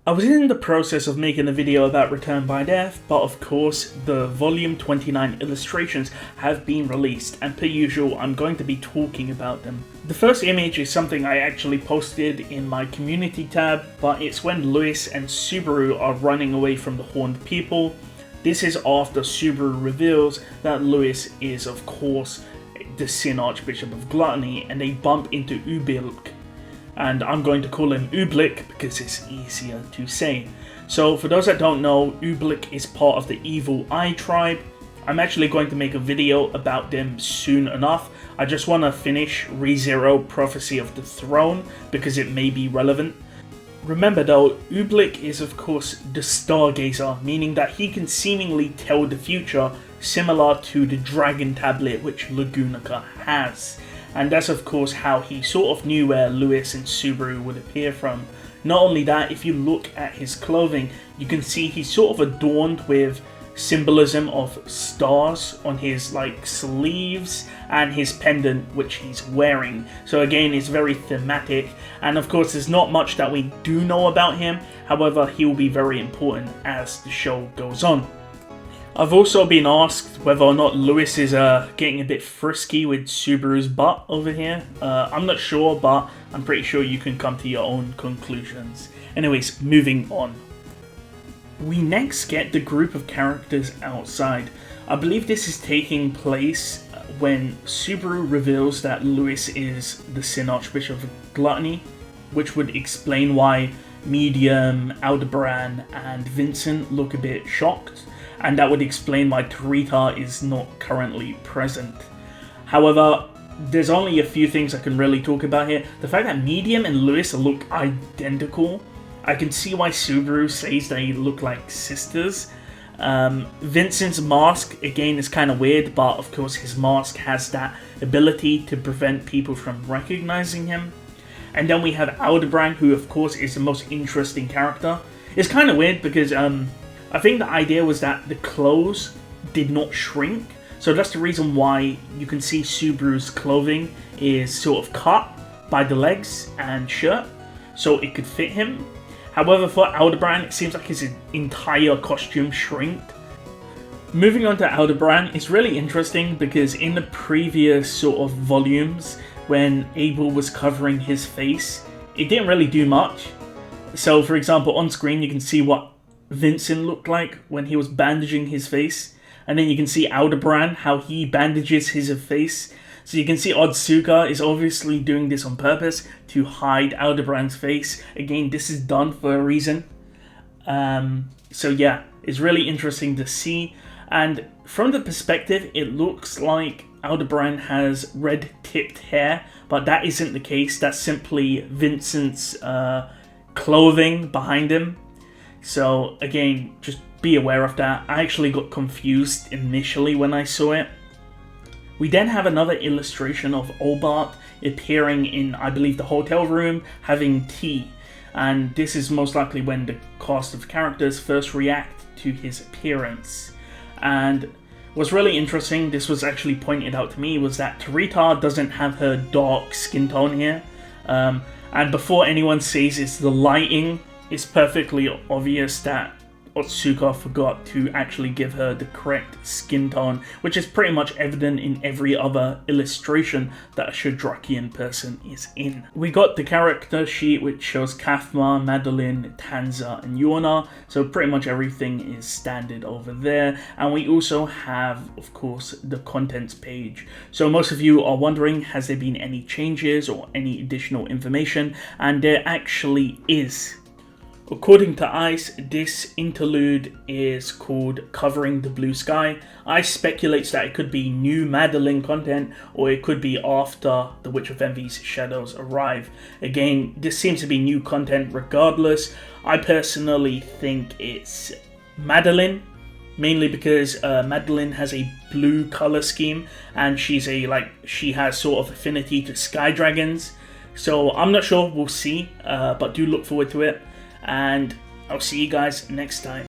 I was in the process of making a video about Return by Death, but of course the volume 29 illustrations have been released, and per usual I'm going to be talking about them. The first image is something I actually posted in my community tab, but it's when Lewis and Subaru are running away from the horned people. This is after Subaru reveals that Lewis is of course the Sin Archbishop of Gluttony, and they bump into Ublik. And I'm going to call him Ublik because it's easier to say. So for those that don't know, Ublik is part of the Evil Eye tribe. I'm actually going to make a video about them soon enough. I just want to finish rezero Prophecy of the Throne because it may be relevant. Remember though, Ublik is of course the Stargazer, meaning that he can seemingly tell the future, similar to the Dragon Tablet which Lagunica has. And that's of course how he sort of knew where Lewis and Subaru would appear from. Not only that, if you look at his clothing, you can see he's sort of adorned with symbolism of stars on his sleeves and his pendant which he's wearing. So again, it's very thematic, and of course there's not much that we do know about him. However, he will be very important as the show goes on. I've also been asked whether or not Lewis is getting a bit frisky with Subaru's butt over here. I'm not sure, but I'm pretty sure you can come to your own conclusions. Anyways, moving on. We next get the group of characters outside. I believe this is taking place when Subaru reveals that Lewis is the Sin Archbishop of Gluttony, which would explain why Medium, Aldebaran, and Vincent look a bit shocked. And that would explain why Tarita is not currently present. However, there's only a few things I can really talk about here. The fact that Medium and Lewis look identical, I can see why Subaru says they look like sisters. Vincent's mask, again, is kind of weird, but of course his mask has that ability to prevent people from recognizing him. And then we have Aldebaran, who of course is the most interesting character. It's kind of weird because I think the idea was that the clothes did not shrink, so that's the reason why you can see Subaru's clothing is sort of cut by the legs and shirt, so it could fit him. However, for Aldebaran, it seems like his entire costume shrinked. Moving on to Aldebaran, it's really interesting because in the previous sort of volumes, when Abel was covering his face, it didn't really do much. So for example, on screen you can see what Vincent looked like when he was bandaging his face, and then you can see Aldebaran, how he bandages his face. So you can see Otsuka is obviously doing this on purpose to hide Aldebaran's face. Again, this is done for a reason. So yeah, it's really interesting to see. And from the perspective, it looks like Aldebaran has red-tipped hair, but that isn't the case. That's simply Vincent's clothing behind him. So again, just be aware of that. I actually got confused initially when I saw it. We then have another illustration of Obart appearing in, I believe, the hotel room having tea. And this is most likely when the cast of characters first react to his appearance. And what's really interesting, this was actually pointed out to me, was that Tarita doesn't have her dark skin tone here. And before anyone says it's the lighting, it's perfectly obvious that Otsuka forgot to actually give her the correct skin tone, which is pretty much evident in every other illustration that a Shadrakian person is in. We got the character sheet which shows Kathma, Madeline, Tanza, and Yona, so pretty much everything is standard over there. And we also have, of course, the contents page. So most of you are wondering, has there been any changes or any additional information? And there actually is. According to ICE, this interlude is called Covering the Blue Sky. ICE speculates that it could be new Madeline content, or it could be after the Witch of Envy's shadows arrive. Again, this seems to be new content regardless. I personally think it's Madeline, mainly because Madeline has a blue color scheme, and she has sort of affinity to sky dragons. So I'm not sure, we'll see, but do look forward to it. And I'll see you guys next time.